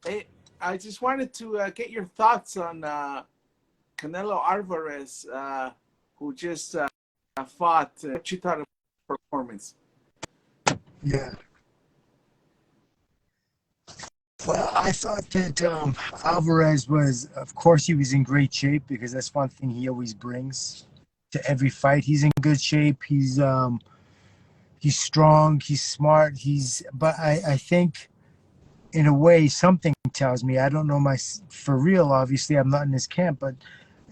Hey, I just wanted to get your thoughts on Canelo Alvarez, who just fought. What you thought of the performance? Yeah. Well, I thought that Alvarez was, of course, he was in great shape because that's one thing he always brings to every fight. He's in good shape. He's strong. He's smart. But I think in a way something tells me, I don't know my for real. Obviously, I'm not in his camp, but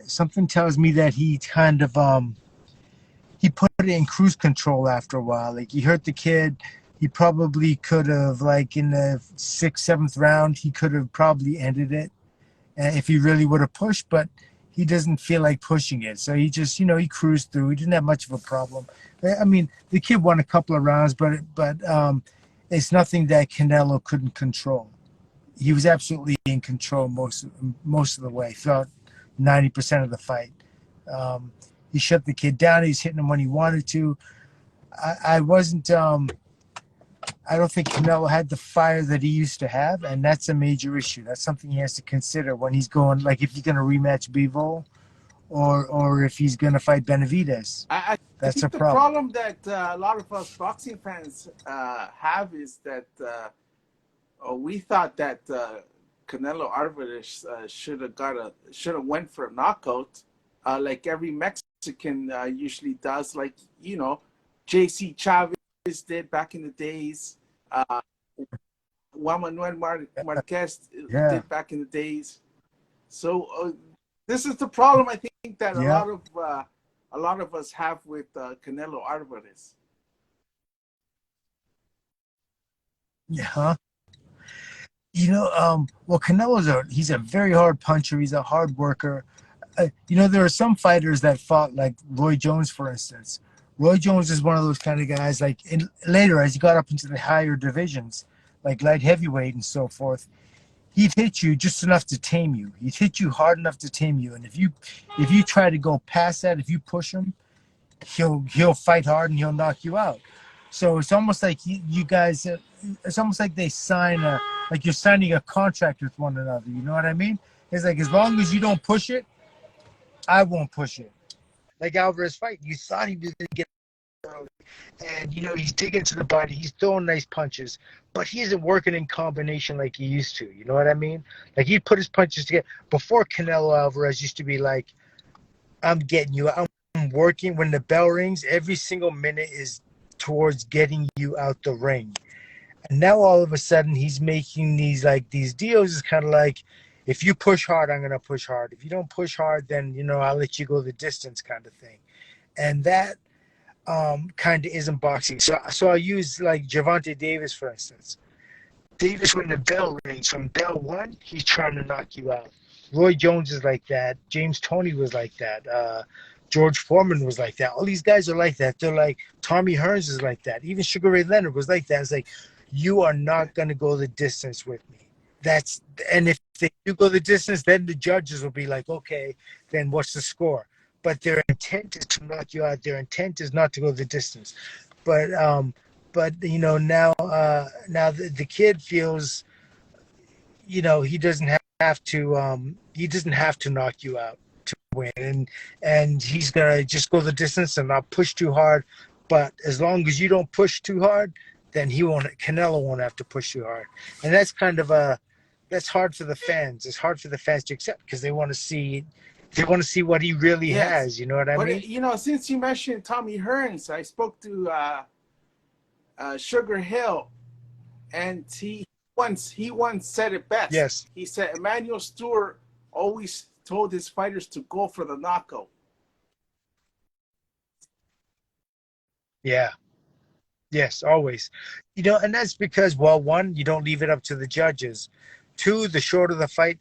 something tells me that he kind of he put it in cruise control after a while. Like he hurt the kid. He probably could have, like in the sixth, seventh round, he could have probably ended it if he really would have pushed. But he doesn't feel like pushing it, so he just, he cruised through. He didn't have much of a problem. I mean, the kid won a couple of rounds, but it's nothing that Canelo couldn't control. He was absolutely in control most of the way throughout 90% of the fight. Um, he shut the kid down. He was hitting him when he wanted to. I wasn't. I don't think Canelo had the fire that he used to have, and that's a major issue. That's something he has to consider when he's going. Like if he's going to rematch Bivol, or if he's going to fight Benavidez. I That's a think the problem. problem that a lot of us boxing fans have is that we thought that Canelo Alvarez should have went for a knockout, like every Mexican usually does, like J.C. Chavez did back in the days. Juan Manuel Marquez Yeah, did back in the days. So this is the problem I think that yeah, a lot of us have with Canelo Alvarez. yeah. Huh? Well, he's a very hard puncher. He's a hard worker. There are some fighters that fought like Roy Jones, for instance. Roy Jones is one of those kind of guys. Like later, as he got up into the higher divisions, like light heavyweight and so forth, he'd hit you just enough to tame you. He'd hit you hard enough to tame you. And if you try to go past that, if you push him, he'll fight hard and he'll knock you out. So it's almost like you guys. It's almost like they sign like you're signing a contract with one another. You know what I mean? It's like as long as you don't push it, I won't push it. Like Alvarez fight, you thought he was going to get early, and he's digging to the body, he's throwing nice punches, but he isn't working in combination like he used to. You know what I mean? Like he'd put his punches together before. Canelo Alvarez used to be like, "I'm getting you. I'm working." When the bell rings, every single minute is towards getting you out the ring. And now all of a sudden he's making these deals. It's kind of like, if you push hard, I'm gonna push hard. If you don't push hard, then I'll let you go the distance, kind of thing. And that kind of isn't boxing. So I'll use like Gervonta Davis, for instance. Davis, when the bell rings, from bell one, he's trying to knock you out. Roy Jones is like that. James Toney was like that. George Foreman was like that. All these guys are like that. They're like, Tommy Hearns is like that. Even Sugar Ray Leonard was like that. It's like, you are not going to go the distance with me. And if they do go the distance, then the judges will be like, okay, then what's the score? But their intent is to knock you out. Their intent is not to go the distance. But now the kid feels, he doesn't have to knock you out to win, and he's gonna just go the distance and not push too hard. But as long as you don't push too hard, then Canelo won't have to push too hard. And that's hard for the fans. It's hard for the fans to accept because they want to see what he really Yes, has. You know what I but mean? since you mentioned Tommy Hearns, I spoke to Sugar Hill, and he once said it best. Yes. He said Emmanuel Stewart always told his fighters to go for the knockout. Yeah. Yes, always. And that's because, well, one, you don't leave it up to the judges. Two, the shorter the fight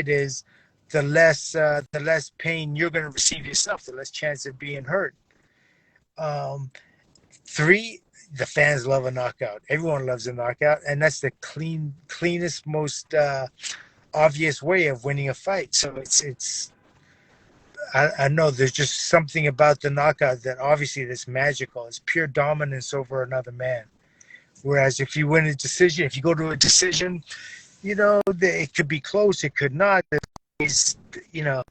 is, the less pain you're going to receive yourself, the less chance of being hurt. Um, Three, the fans love a knockout. Everyone loves a knockout, and that's the cleanest, most obvious way of winning a fight. So I know there's just something about the knockout that obviously that's magical. It's pure dominance over another man. Whereas if you win a decision, if you go to a decision, It could be close, it could not. Is you know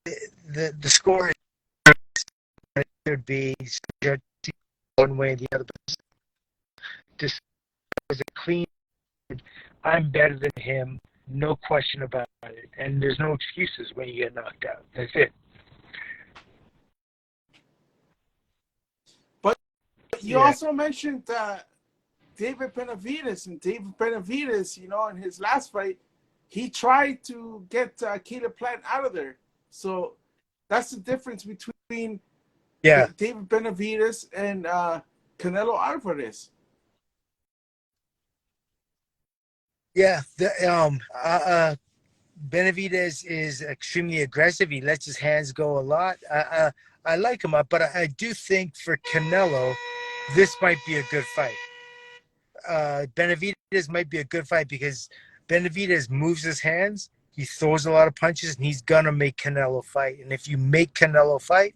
the score could be one way or the other. But this was a clean. I'm better than him, no question about it. And there's no excuses when you get knocked out. That's it. But you Yeah, also mentioned David Benavidez, and David Benavidez, in his last fight, he tried to get Caleb Plant out of there. So that's the difference between yeah, David Benavidez and Canelo Alvarez. yeah. Benavidez is extremely aggressive. He lets his hands go a lot. I like him up, but I do think for Canelo, this might be a good fight. Benavidez might be a good fight because Benavidez moves his hands, he throws a lot of punches, and he's gonna make Canelo fight. And if you make Canelo fight,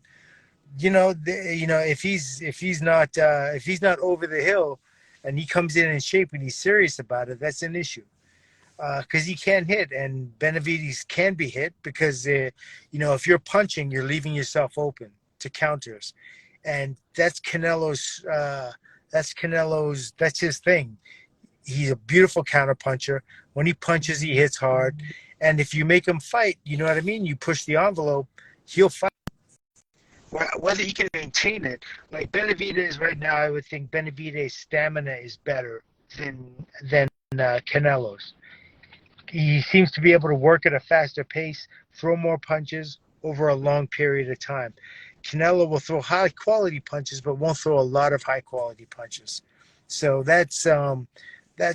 if he's not over the hill, and he comes in shape and he's serious about it, that's an issue. Because he can hit, and Benavidez can be hit because if you're punching, you're leaving yourself open to counters, and that's Canelo's. That's his thing. He's a beautiful counter puncher. When he punches, he hits hard, and if you make him fight, you know what I mean. You push the envelope, he'll fight. Whether he can maintain it, like Benavidez right now, I would think Benavidez' stamina is better than Canelo's. He seems to be able to work at a faster pace, throw more punches over a long period of time. Canelo will throw high quality punches, but won't throw a lot of high quality punches. So that's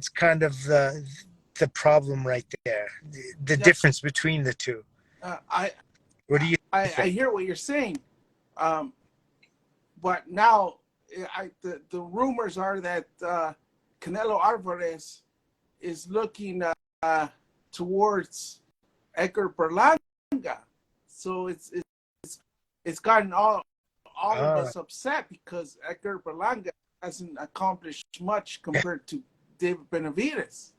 kind of the problem right there. The Yeah, difference between the two. I, What do you I think? hear what you're saying, um, but now the rumors are that Canelo Alvarez is looking towards Edgar Berlanga. So it's gotten all of Uh, us upset because Edgar Berlanga hasn't accomplished much compared to David Benavidez.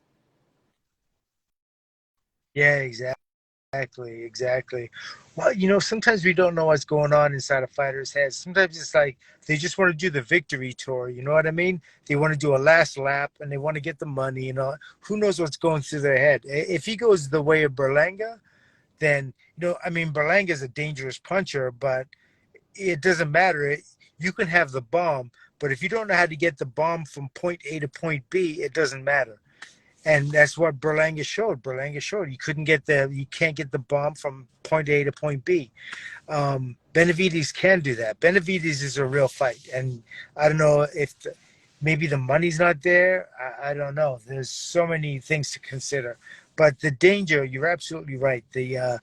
yeah, exactly. Well, sometimes we don't know what's going on inside a fighter's head. Sometimes it's like they just want to do the victory tour. You know what I mean? They want to do a last lap and they want to get the money. Who knows what's going through their head? If he goes the way of Berlanga, then I mean, Berlanga is a dangerous puncher, but it doesn't matter. You can have the bomb, but if you don't know how to get the bomb from point A to point B, it doesn't matter. And that's what Berlanga showed. Berlanga showed you can't get the bomb from point A to point B. Benavidez can do that. Benavidez is a real fight, and I don't know if maybe the money's not there. I don't know. There's so many things to consider, but the danger. You're absolutely right. The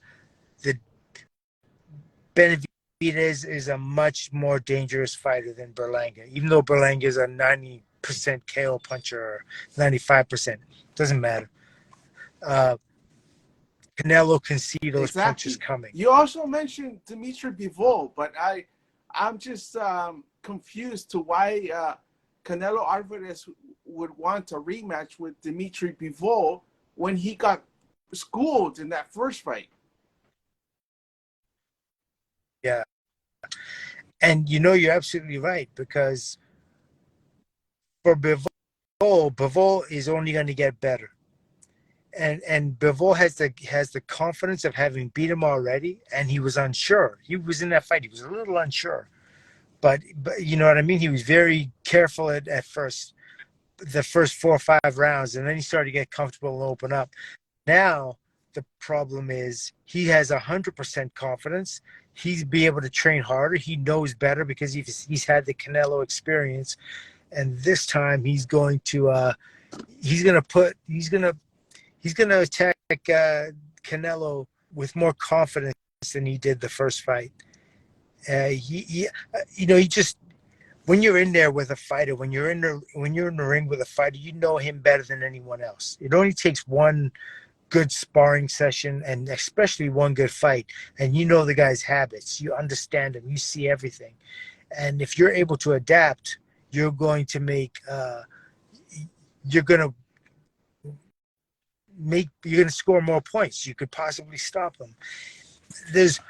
Benavidez is a much more dangerous fighter than Berlanga, even though Berlanga is a 90% KO puncher or 95%. Doesn't matter. Uh, Canelo can see those punches Exactly. coming. You also mentioned Dimitri Bivol, but I'm just confused to why Canelo Alvarez would want a rematch with Dimitri Bivol when he got schooled in that first fight. Yeah. And you're absolutely right because for Bivol is only going to get better. And Bivol has the confidence of having beat him already, and he was unsure. He was in that fight. He was a little unsure, but you know what I mean. He was very careful at first, the first 4 or 5 rounds, and then he started to get comfortable and open up. Now the problem is he has 100% confidence. He's be able to train harder. He knows better because he's had the Canelo experience, and this time he's gonna attack Canelo with more confidence than he did the first fight. He just when you're in there with a fighter, when you're in the ring with a fighter, you know him better than anyone else. It only takes one good sparring session and especially one good fight, and you know the guy's habits. You understand him. You see everything, and if you're able to adapt, you're going to you're gonna score more points. You could possibly stop him. There's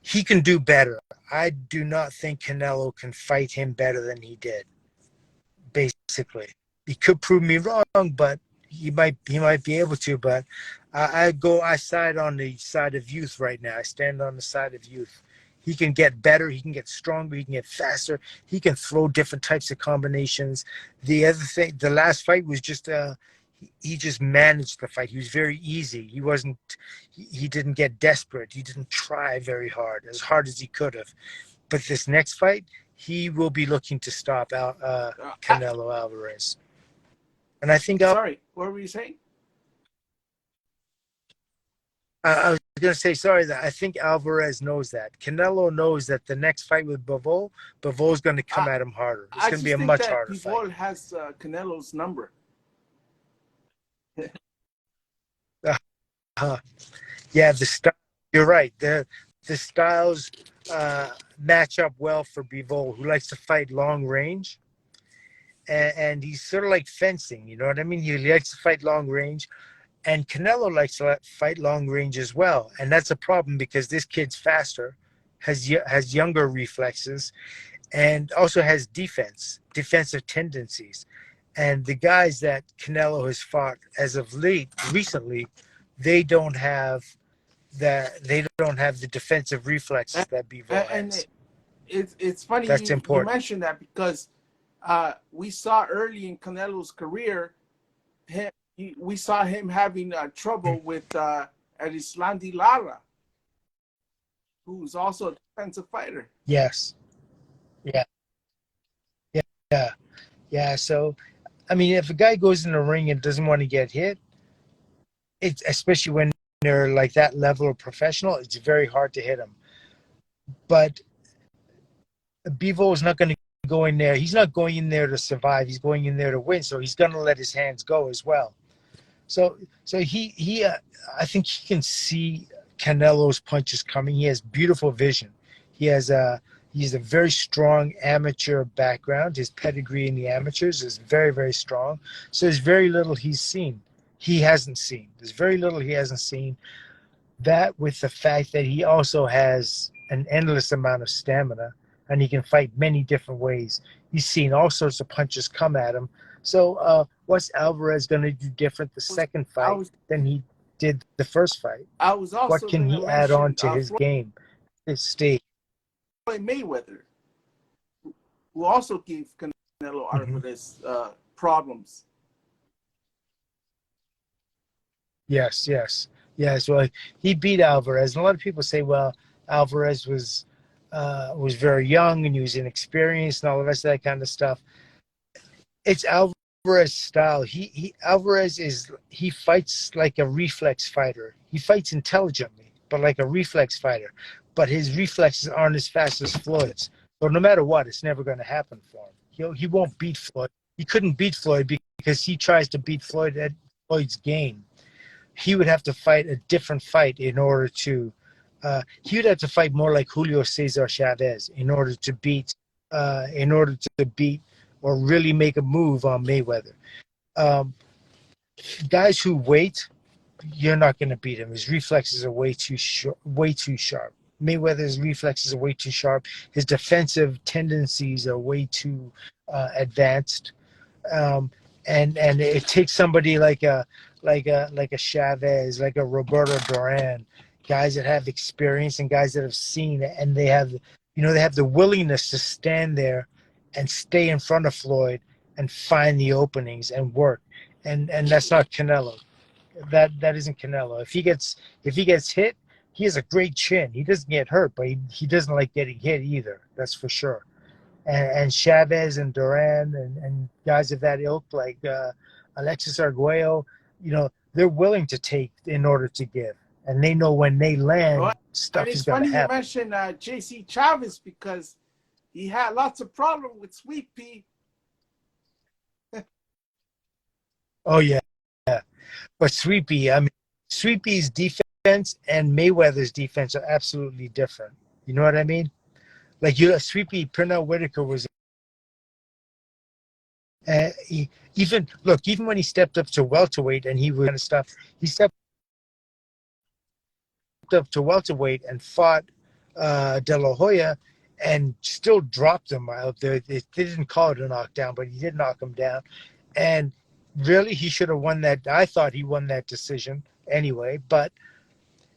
He can do better. I do not think Canelo can fight him better than he did. Basically, he could prove me wrong, but he might be able to. But I side on the side of youth right now. I stand on the side of youth. He can get better. He can get stronger. He can get faster. He can throw different types of combinations. The other thing, the last fight was just he just managed the fight. He was very easy. He wasn't. He didn't get desperate. He didn't try very hard, as hard as he could have. But this next fight, he will be looking to stop Canelo Alvarez. And I think Sorry, what were you saying? I was going to say, sorry, that I think Alvarez knows that. Canelo knows that the next fight with Bivol is going to come I, at him harder. It's I going to be just a think much that harder fight. Bivol has Canelo's number. Uh, yeah, you're right. The styles match up well for Bivol, who likes to fight long range. And he's sort of like fencing, you know what I mean? He likes to fight long range. And Canelo likes to fight long range as well. And that's a problem because this kid's faster, has younger reflexes, and also has defensive tendencies. And the guys that Canelo has fought as of recently, they don't have the defensive reflexes that Bivol And has. it's funny That's you important. mentioned that because we saw early in Canelo's career, we saw him having trouble with Erislandi Lara, who's also a defensive fighter. Yes. Yeah. Yeah. Yeah. Yeah. So, I mean, if a guy goes in the ring and doesn't want to get hit, it's especially when they're like that level of professional, it's very hard to hit him. But Bivol is not going to go in there. He's not going in there to survive. He's going in there to win. So he's going to let his hands go as well. So he I think he can see Canelo's punches coming. He has beautiful vision. He's a very strong amateur background. His pedigree in the amateurs is very, very strong. So there's very little he hasn't seen. There's very little he hasn't seen. That with the fact that he also has an endless amount of stamina and he can fight many different ways. He's seen all sorts of punches come at him. So what's Alvarez going to do different the second fight than he did the first fight? I was What also can going to he add on mention to his game, his stage? Floyd Mayweather, who also gave Canelo Alvarez problems. Yes. Well, he beat Alvarez, and a lot of people say, well, Alvarez was very young and he was inexperienced and all the rest of that kind of stuff. It's Alvarez's style. He fights like a reflex fighter. He fights intelligently, but like a reflex fighter. But his reflexes aren't as fast as Floyd's. So no matter what, it's never going to happen for him. He won't beat Floyd. He couldn't beat Floyd because he tries to beat Floyd at Floyd's game. He would have to fight a different fight in order to. He would have to fight more like Julio Cesar Chavez in order to beat. Or really make a move on Mayweather. Guys who wait, you're not going to beat him. His reflexes are way too sharp. Mayweather's reflexes are way too sharp. His defensive tendencies are way too advanced. And it takes somebody like a Chavez, like a Roberto Duran, guys that have experience and guys that have seen it, and they have the willingness to stand there and stay in front of Floyd and find the openings and work. And that's not Canelo. That isn't Canelo. If he gets hit, he has a great chin. He doesn't get hurt, but he doesn't like getting hit either. That's for sure. And Chavez and Duran and guys of that ilk like Alexis Arguello, they're willing to take in order to give. And they know when they land, stuff is going to happen. It's funny you mentioned J.C. Chavez because he had lots of problems with Sweet Pea. Oh, yeah. But Sweet Pea's defense and Mayweather's defense are absolutely different. You know what I mean? Like Sweet Pea, Pernell Whitaker was Even look, even when he stepped up to welterweight and he was kind of stuff, he stepped up to welterweight and fought De La Hoya and still dropped him out there. They didn't call it a knockdown, but he did knock him down. And really, he should have won that. I thought he won that decision anyway, but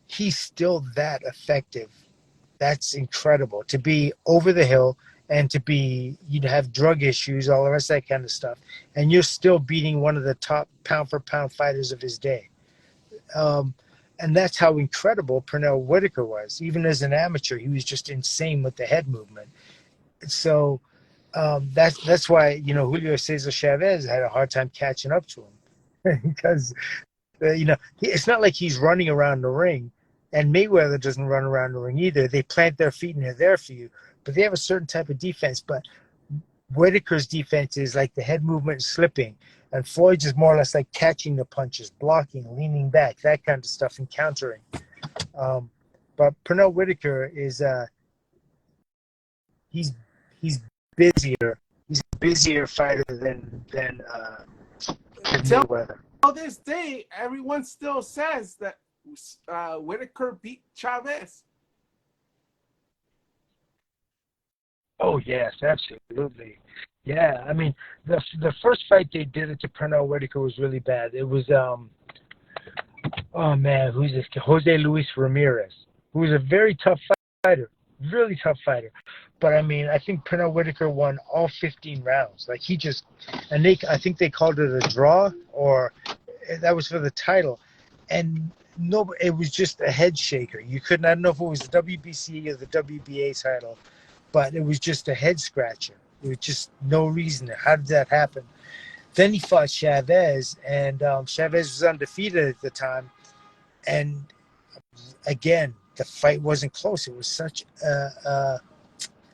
he's still that effective. That's incredible to be over the hill and to be, you'd have drug issues, all the rest of that kind of stuff. And you're still beating one of the top pound for pound fighters of his day. Um, and that's how incredible Pernell Whitaker was. Even as an amateur, he was just insane with the head movement. So that's why, Julio Cesar Chavez had a hard time catching up to him because it's not like he's running around the ring, and Mayweather doesn't run around the ring either. They plant their feet and they're there for you, but they have a certain type of defense. But Whitaker's defense is like the head movement and slipping, and Floyd's is more or less like catching the punches, blocking, leaning back, that kind of stuff, and countering. But Pernell Whitaker is he's busier. He's a busier fighter than Mayweather. This day, everyone still says that Whitaker beat Chavez. Oh yes, absolutely. Yeah, I mean the first fight they did it to Pernell Whitaker was really bad. It was oh man, who's this? Jose Luis Ramirez, who was a very tough fighter, really tough fighter. But I mean, I think Pernell Whitaker won all 15 rounds. Like I think they called it a draw, or that was for the title, and no, it was just a head shaker. You couldn't. I don't know if it was the WBC or the WBA title, but it was just a head scratcher. There was just no reason. How did that happen? Then he fought Chavez, and Chavez was undefeated at the time. And again, the fight wasn't close. It was such a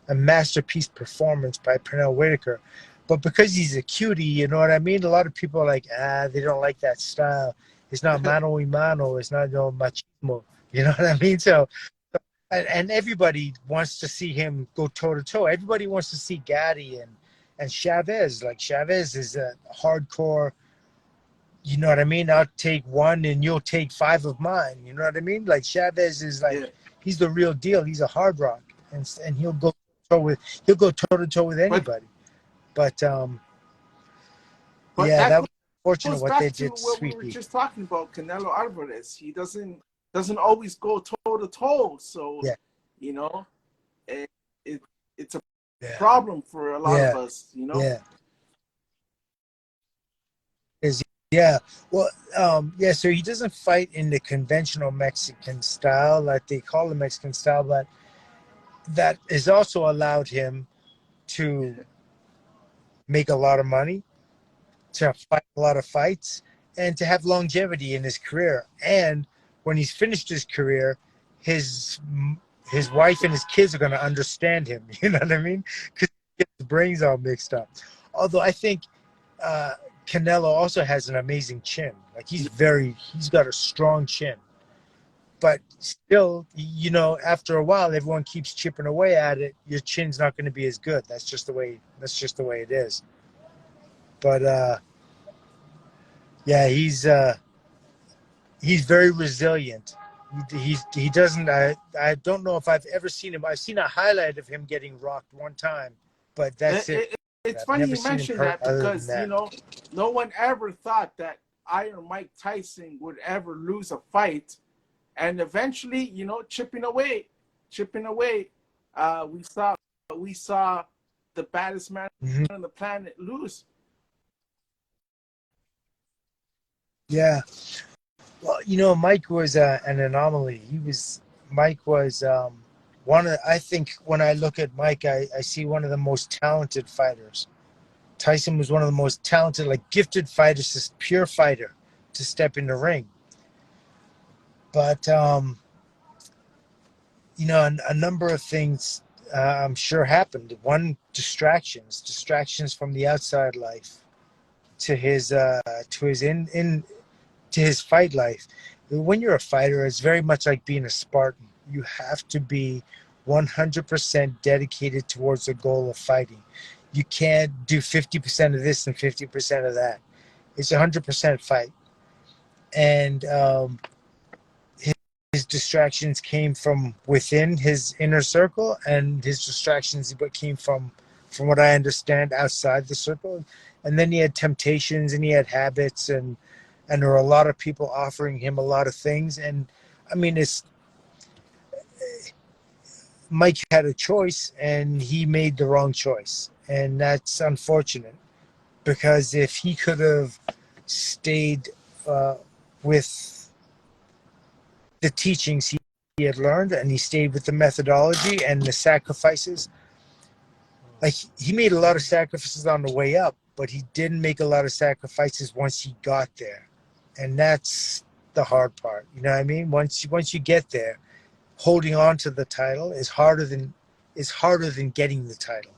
masterpiece performance by Pernell Whitaker. But because he's a cutie, you know what I mean? A lot of people are like, they don't like that style. It's not mano y mano. It's not machismo. You know what I mean? So, and everybody wants to see him go toe-to-toe. Everybody wants to see Gatti and Chavez. Like, Chavez is a hardcore, you know what I mean? I'll take one and you'll take 5 of mine. You know what I mean? Like, Chavez is like, he's the real deal. He's a hard rock. And he'll go toe-to-toe with anybody. But yeah, that was unfortunate what they did to Sweet Pea. We were just talking about Canelo Alvarez. He doesn't always go toe-to-toe. So, it's a problem for a lot of us, Yeah. Yeah. Well, so he doesn't fight in the conventional Mexican style, like they call the Mexican style, but that has also allowed him to make a lot of money, to fight a lot of fights, and to have longevity in his career. And when he's finished his career, his wife and his kids are going to understand him. You know what I mean? Because his brains all mixed up. Although I think Canelo also has an amazing chin. Like he's got a strong chin. But still, after a while, everyone keeps chipping away at it. Your chin's not going to be as good. That's just the way it is. But yeah, he's very resilient. He doesn't. I don't know if I've ever seen him. I've seen a highlight of him getting rocked one time, but that's it. It's funny you mention that because no one ever thought that Iron Mike Tyson would ever lose a fight. And eventually, chipping away, we saw the baddest man on the planet lose. Yeah. Well, Mike was an anomaly. Mike was I think when I look at Mike, I see one of the most talented fighters. Tyson was one of the most talented, like gifted fighters, just pure fighter to step in the ring. But a number of things I'm sure happened. One, distractions from the outside life to his fight life. When you're a fighter, it's very much like being a Spartan. You have to be 100% dedicated towards the goal of fighting. You can't do 50% of this and 50% of that. It's 100% fight. And his distractions came from within his inner circle, and his distractions came from what I understand, outside the circle. And then he had temptations and he had habits, and there were a lot of people offering him a lot of things. And I mean, it's Mike had a choice and he made the wrong choice. And that's unfortunate, because if he could have stayed uh, with the teachings he had learned, and he stayed with the methodology and the sacrifices, like he made a lot of sacrifices on the way up, but he didn't make a lot of sacrifices once he got there. And that's the hard part. You know what I mean? Once you get there, holding on to the title is harder than getting the title.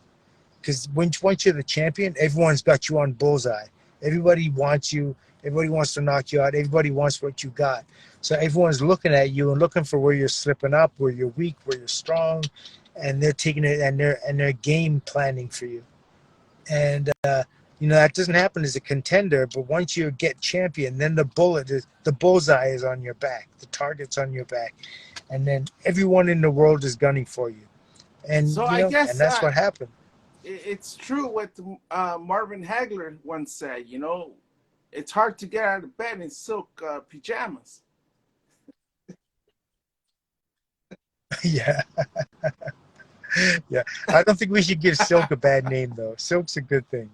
Because once you're the champion, everyone's got you on bullseye. Everybody wants you. Everybody wants to knock you out. Everybody wants what you got. So everyone's looking at you and looking for where you're slipping up, where you're weak, where you're strong, and they're taking it, and they're game planning for you. And that doesn't happen as a contender. But once you get champion, then the bullseye is on your back. The target's on your back, and then everyone in the world is gunning for you. And So I and guess that's what happened. it's true what Marvin Hagler once said. It's hard to get out of bed in silk pajamas. Yeah. Yeah, I don't think we should give Silk a bad name though. Silk's a good thing.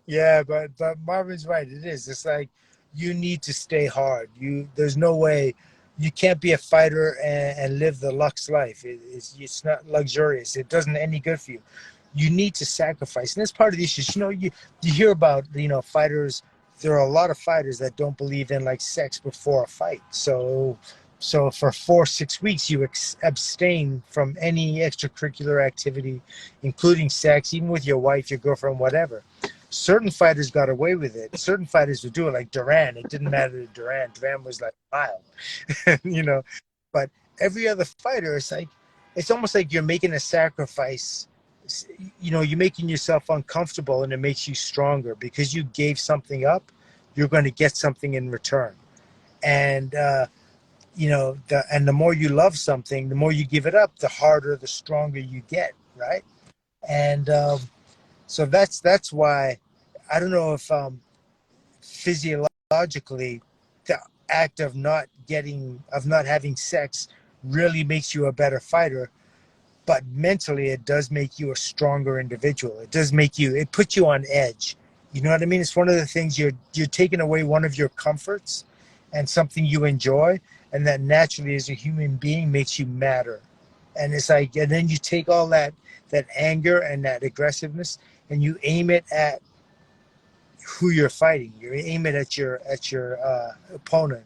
Yeah, but Marvin's right. It is. It's like you need to stay hard. There's no way you can't be a fighter and live the Lux life. It's not luxurious. It doesn't any good for you. You need to sacrifice, and that's part of the issues. You hear about fighters. There are a lot of fighters that don't believe in like sex before a fight. So for 4 6 weeks you abstain from any extracurricular activity, including sex, even with your wife, your girlfriend, whatever. Certain fighters got away with it. Certain fighters would do it, like Duran. It didn't matter to Duran. Duran was like wild, you know. But every other fighter, it's almost like you're making a sacrifice. You're making yourself uncomfortable, and it makes you stronger because you gave something up. You're going to get something in return, and the more you love something, the more you give it up, the harder, the stronger you get, right? And so that's why I don't know if physiologically the act of not having sex really makes you a better fighter, but mentally it does make you a stronger individual. It puts you on edge. You know what I mean? It's one of the things you're taking away one of your comforts and something you enjoy, and that naturally as a human being makes you matter. And it's like, and then you take all that anger and that aggressiveness, and you aim it at who you're fighting. You aim it at your opponent,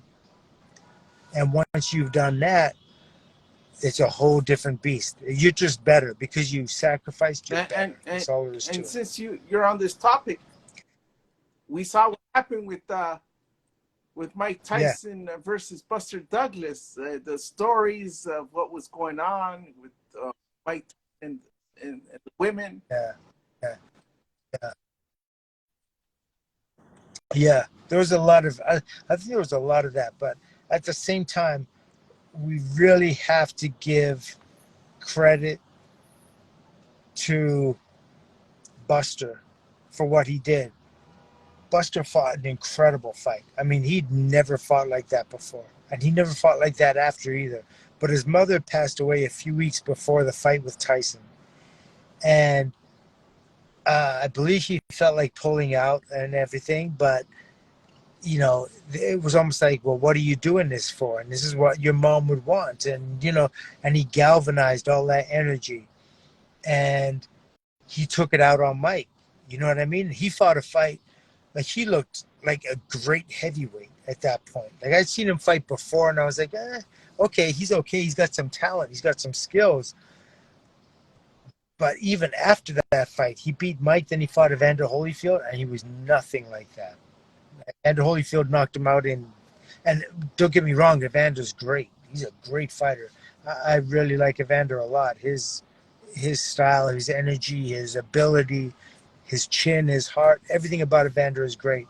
and once you've done that, it's a whole different beast. You're just better because you sacrificed. You're And and better. and, That's all there is to and it. since you're on this topic, we saw what happened with Mike Yeah, Tyson versus Buster Douglas. The stories of what was going on with Mike and the women. yeah, yeah, yeah. Yeah. There was a lot of. I think there was a lot of that, but at the same time, we really have to give credit to Buster for what he did. Buster fought an incredible fight. I mean, he'd never fought like that before, and he never fought like that after either. But his mother passed away a few weeks before the fight with Tyson, and I believe he felt like pulling out and everything. But it was almost like, well, what are you doing this for? And this is what your mom would want, and he galvanized all that energy, and he took it out on Mike. You know what I mean? He fought a fight. Like, he looked like a great heavyweight at that point. Like, I'd seen him fight before, and I was like, okay, he's okay. He's got some talent. He's got some skills. But even after that fight, he beat Mike. Then he fought Evander Holyfield, and he was nothing like that. Evander Holyfield knocked him out in. And don't get me wrong, Evander's great. He's a great fighter. I really like Evander a lot. his style, his energy, his ability, his chin, his heart, everything about Evander is great.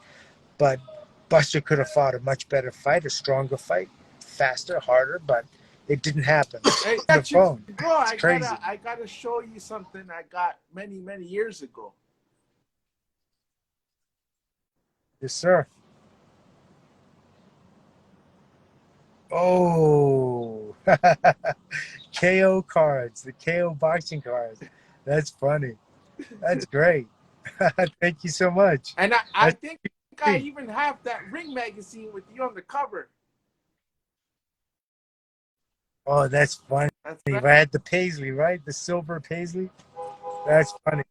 But Buster could have fought a much better fight, a stronger fight, faster, harder, but it didn't happen. Hey, On the got you, phone. bro. It's crazy. I gotta show you something I got many years ago. Yes, sir. Oh, KO cards, the KO boxing cards. That's funny. That's great. Thank you so much. And I That's think I great. even have that Ring magazine with you on the cover. Oh, that's funny. That's I right. had the paisley, right? The silver paisley. That's funny.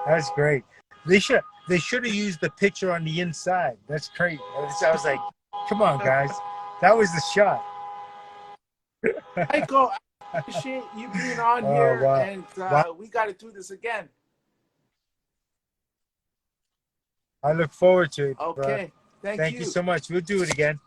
That's great. They should have used the picture on the inside. That's great. I was like, come on, guys. That was the shot. Michael, I appreciate you being on Oh here, wow. and Wow. we got to do this again. I look forward to it. Okay. Thank Thank you you. so much. We'll do it again.